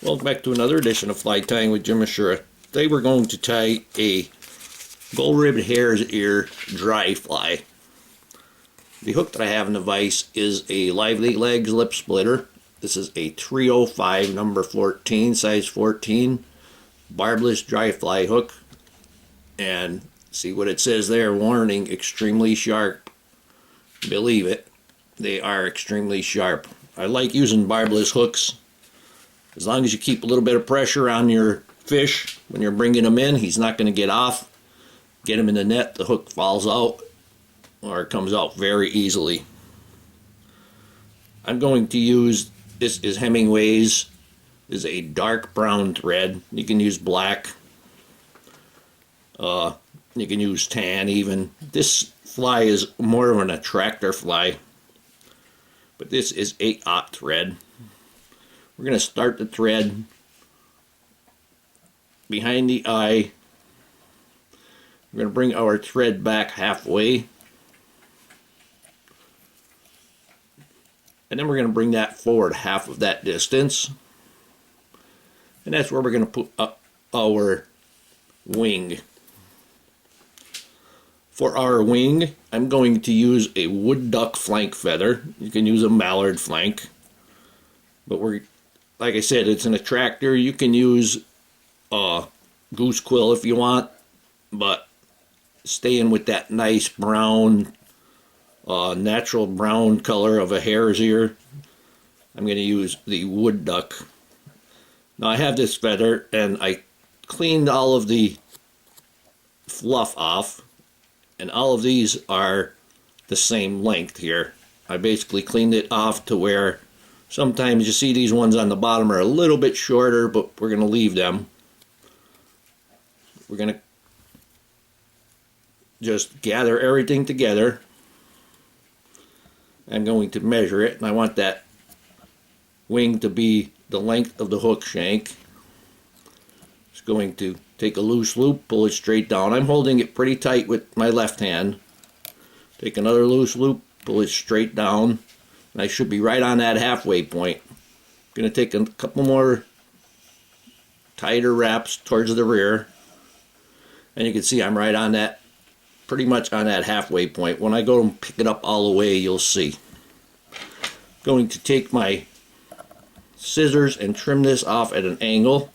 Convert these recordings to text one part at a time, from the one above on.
Welcome back to another edition of Fly Tying with Jim Misiura. Today we're going to tie a gold-ribbed hare's ear dry fly. The hook that I have in the vise is a Lively Legs lip splitter. This is a 305 number 14, size 14, barbless dry fly hook. And see what it says there, warning, extremely sharp. Believe it, they are extremely sharp. I like using barbless hooks. As long as you keep a little bit of pressure on your fish when you're bringing him in, he's not going to get off. Get him in the net, the hook falls out or it comes out very easily. I'm going to use, this is Hemingway's, is a dark brown thread. You can use black, you can use tan even. This fly is more of an attractor fly, but this is 8/0 thread. We're going to start the thread behind the eye. We're going to bring our thread back halfway. And then we're going to bring that forward half of that distance. And that's where we're going to put up our wing. For our wing, I'm going to use a wood duck flank feather. You can use a mallard flank. But like I said, it's an attractor. You can use goose quill if you want, but staying with that nice brown, natural brown color of a hare's ear, I'm going to use the wood duck. Now I have this feather and I cleaned all of the fluff off, and all of these are the same length here. I basically cleaned it off to where sometimes you see these ones on the bottom are a little bit shorter, but we're going to leave them. We're going to just gather everything together. I'm going to measure it, and I want that wing to be the length of the hook shank. Just going to take a loose loop, pull it straight down. I'm holding it pretty tight with my left hand. Take another loose loop, pull it straight down. And I should be right on that halfway point. I'm going to take a couple more tighter wraps towards the rear. And you can see I'm right on that, pretty much on that halfway point. When I go and pick it up all the way, you'll see. I'm going to take my scissors and trim this off at an angle.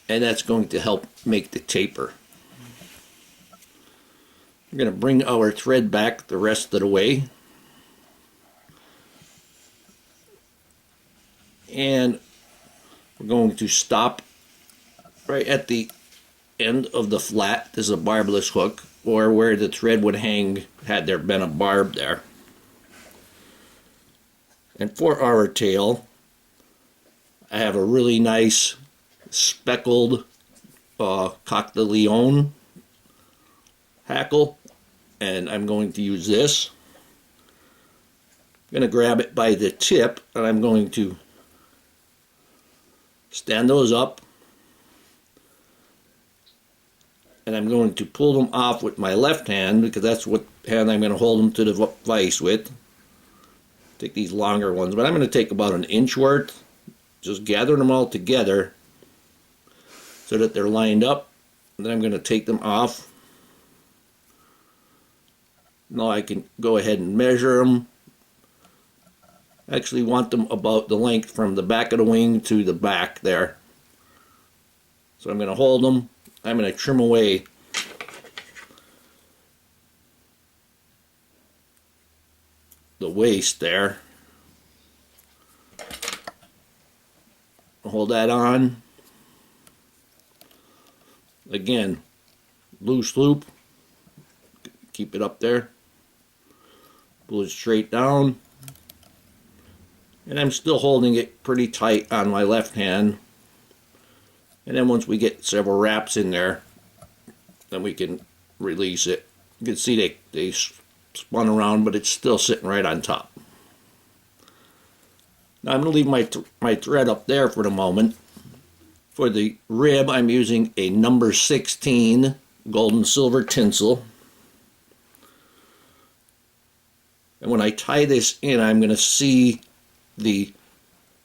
And that's going to help make the taper. We're going to bring our thread back the rest of the way. And we're going to stop right at the end of the flat. This is a barbless hook, or where the thread would hang had there been a barb there. And for our tail, I have a really nice speckled Coq de Leon hackle, and I'm going to use this. I'm going to grab it by the tip, and I'm going to stand those up, and I'm going to pull them off with my left hand, because that's what hand I'm going to hold them to the vise with. Take these longer ones, but I'm going to take about an inch worth, just gather them all together so that they're lined up, and then I'm going to take them off. Now I can go ahead and measure them. I actually want them about the length from the back of the wing to the back there. So I'm going to hold them. I'm going to trim away the waist there. Hold that on. Again, loose loop. Keep it up there. Pull it straight down. And I'm still holding it pretty tight on my left hand. And then once we get several wraps in there, then we can release it. You can see they spun around, but it's still sitting right on top. Now I'm going to leave my thread up there for the moment. For the rib, I'm using a number 16 gold and silver tinsel. And when I tie this in, I'm going to see the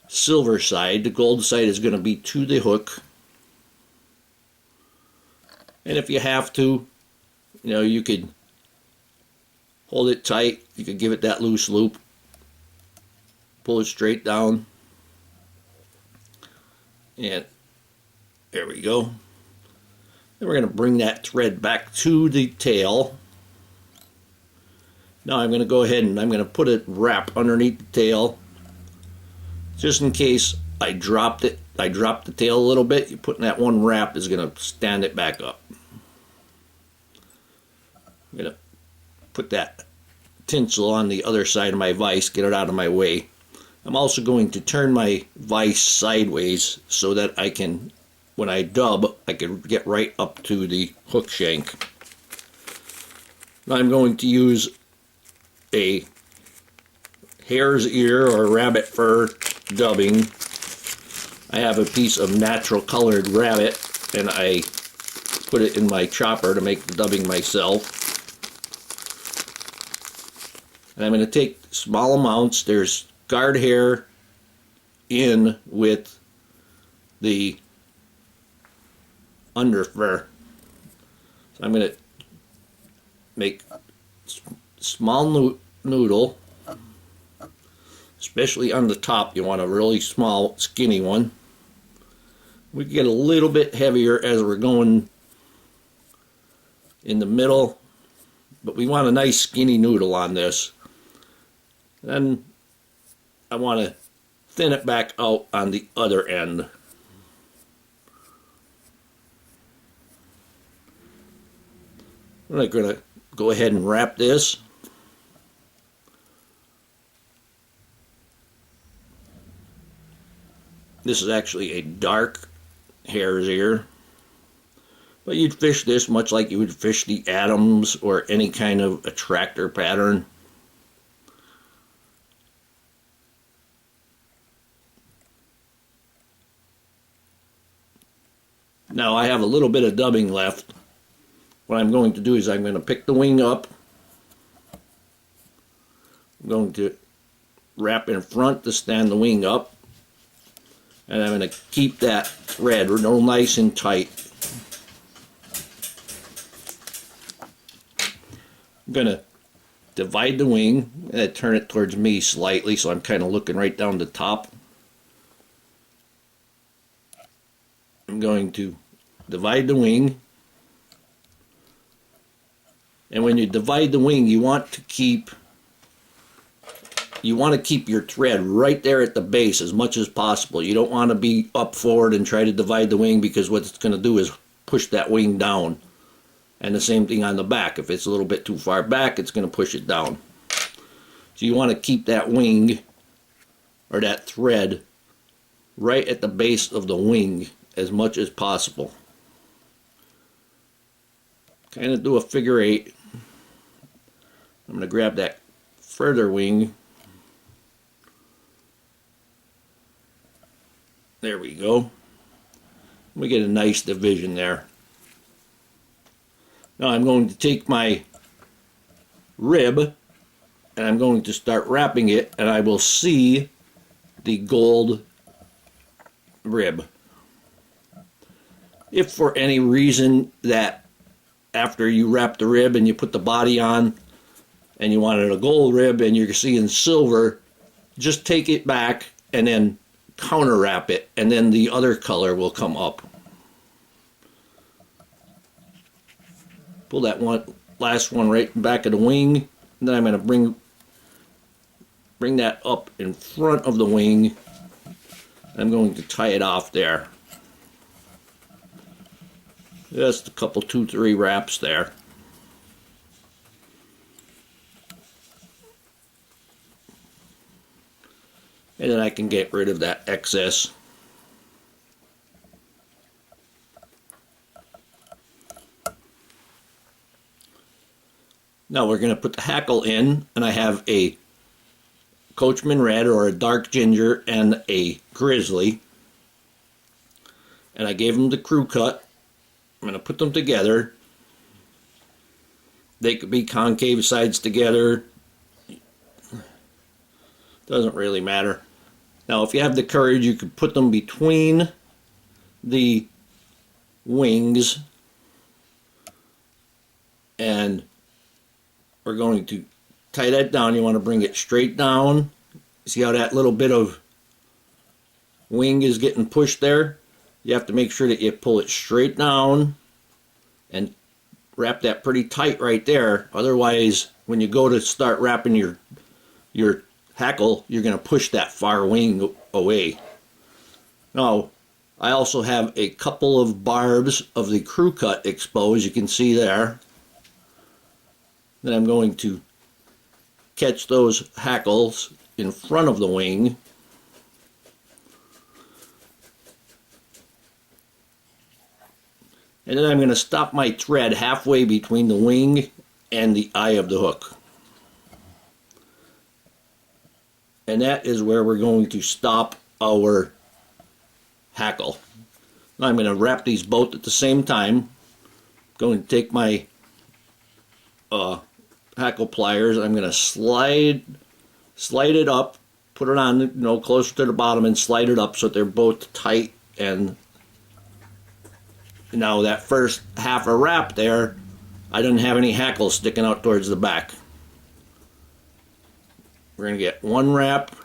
silver side. The gold side is going to be to the hook. And if you have to, you could hold it tight. You could give it that loose loop. Pull it straight down. And there we go. Then we're going to bring that thread back to the tail. Now I'm going to go ahead and I'm going to put a wrap underneath the tail. Just in case I dropped it. I dropped the tail a little bit. You putting that one wrap is going to stand it back up. I'm going to put that tinsel on the other side of my vise, get it out of my way. I'm also going to turn my vise sideways so that I can, when I dub, I can get right up to the hook shank. Now I'm going to use a hare's ear or rabbit fur dubbing. I have a piece of natural colored rabbit and I put it in my chopper to make the dubbing myself. And I'm going to take small amounts. There's guard hair in with the under fur. So I'm going to make small noodle, especially on the top. You want a really small, skinny one. We get a little bit heavier as we're going in the middle, but we want a nice skinny noodle on this. Then I want to thin it back out on the other end. I'm going to go ahead and wrap this. This is actually a dark hare's ear. But you'd fish this much like you would fish the Adams or any kind of attractor pattern. Now I have a little bit of dubbing left. What I'm going to do is I'm going to pick the wing up. I'm going to wrap in front to stand the wing up. And I'm going to keep that thread real nice and tight. I'm going to divide the wing and turn it towards me slightly so I'm kind of looking right down the top. I'm going to divide the wing, and when you divide the wing you want to keep your thread right there at the base as much as possible. You don't want to be up forward and try to divide the wing, because what it's going to do is push that wing down. And the same thing on the back. If it's a little bit too far back, it's going to push it down. So you want to keep that wing or that thread right at the base of the wing as much as possible. Kind of do a figure eight. I'm going to grab that further wing. There we go. We get a nice division there. Now I'm going to take my rib and I'm going to start wrapping it, and I will see the gold rib. If for any reason that after you wrap the rib and you put the body on and you wanted a gold rib and you're seeing silver, just take it back and then counter wrap it, and then the other color will come up. Pull that last one right back of the wing, and then I'm going to bring that up in front of the wing. I'm going to tie it off there. Just a couple, 2-3 wraps there. And then I can get rid of that excess. Now we're going to put the hackle in, and I have a Coachman Red or a dark ginger and a Grizzly. And I gave them the crew cut. I'm going to put them together. They could be concave sides together. Doesn't really matter. Now, if you have the courage, you could put them between the wings, and we're going to tie that down. You want to bring it straight down. See how that little bit of wing is getting pushed there? You have to make sure that you pull it straight down and wrap that pretty tight right there. Otherwise, when you go to start wrapping your hackle, you're going to push that far wing away. Now, I also have a couple of barbs of the crew cut exposed, you can see there. Then I'm going to catch those hackles in front of the wing. And then I'm going to stop my thread halfway between the wing and the eye of the hook. And that is where we're going to stop our hackle. Now I'm going to wrap these both at the same time. Going to take my hackle pliers. I'm going to slide it up, put it on, closer to the bottom, and slide it up so they're both tight. And now that first half a wrap there, I didn't have any hackles sticking out towards the back. We're going to get one wrap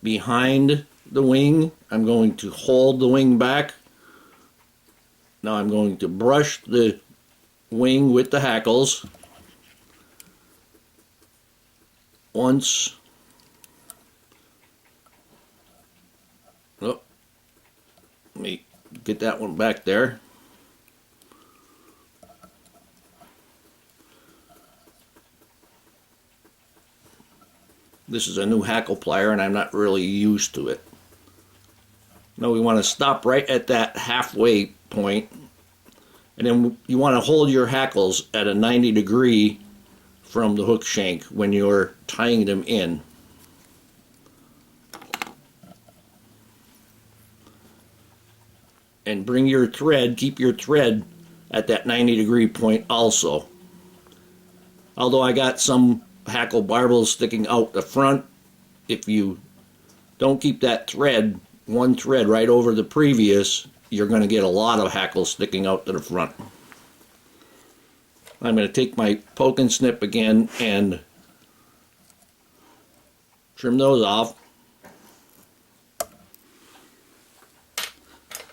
behind the wing. I'm going to hold the wing back. Now I'm going to brush the wing with the hackles once. Oh, let me get that one back there. This is a new hackle plier and I'm not really used to it. Now we want to stop right at that halfway point, and then you want to hold your hackles at a 90-degree from the hook shank when you're tying them in. And bring your thread, keep your thread at that 90-degree point also. Although I got some hackle barbels sticking out the front, if you don't keep that thread, one thread right over the previous, you're going to get a lot of hackles sticking out to the front. I'm going to take my poke and snip again and trim those off.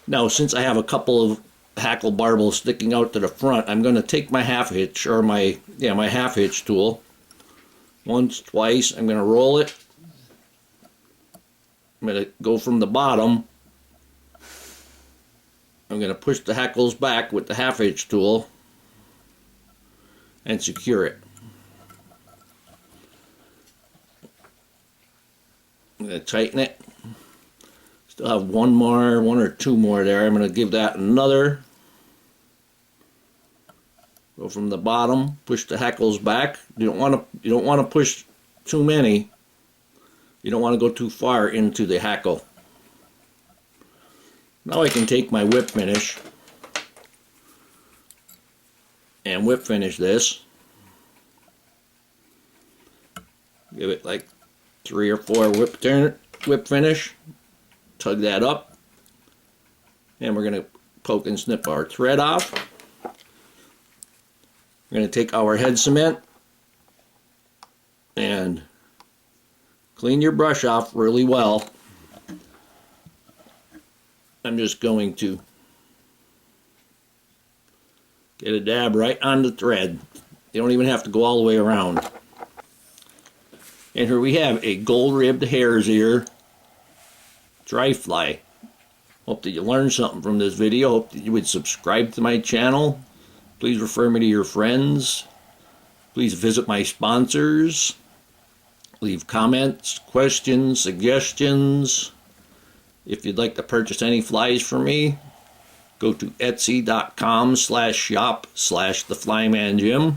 Now, since I have a couple of hackle barbels sticking out to the front, I'm going to take my half hitch, or my half hitch tool, once, twice. I'm going to roll it. I'm going to go from the bottom. I'm going to push the hackles back with the half hitch tool and secure it. I'm going to tighten it. Still have one or two more there. I'm going to give that another. Go from the bottom, push the hackles back. You don't want to push too many. You don't want to go too far into the hackle. Now I can take my whip finish and whip finish this. Give it like 3 or 4 whip finish. Tug that up. And we're going to poke and snip our thread off. We're going to take our head cement and clean your brush off really well. I'm just going to get a dab right on the thread. You don't even have to go all the way around. And here we have a gold-ribbed hare's ear dry fly. Hope that you learned something from this video. Hope that you would subscribe to my channel. Please refer me to your friends. Please visit my sponsors. Leave comments, questions, suggestions. If you'd like to purchase any flies from me, go to etsy.com/shop/theflymanjim.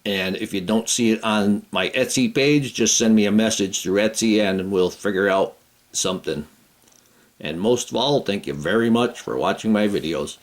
And if you don't see it on my Etsy page, just send me a message through Etsy and we'll figure out something. And most of all, thank you very much for watching my videos.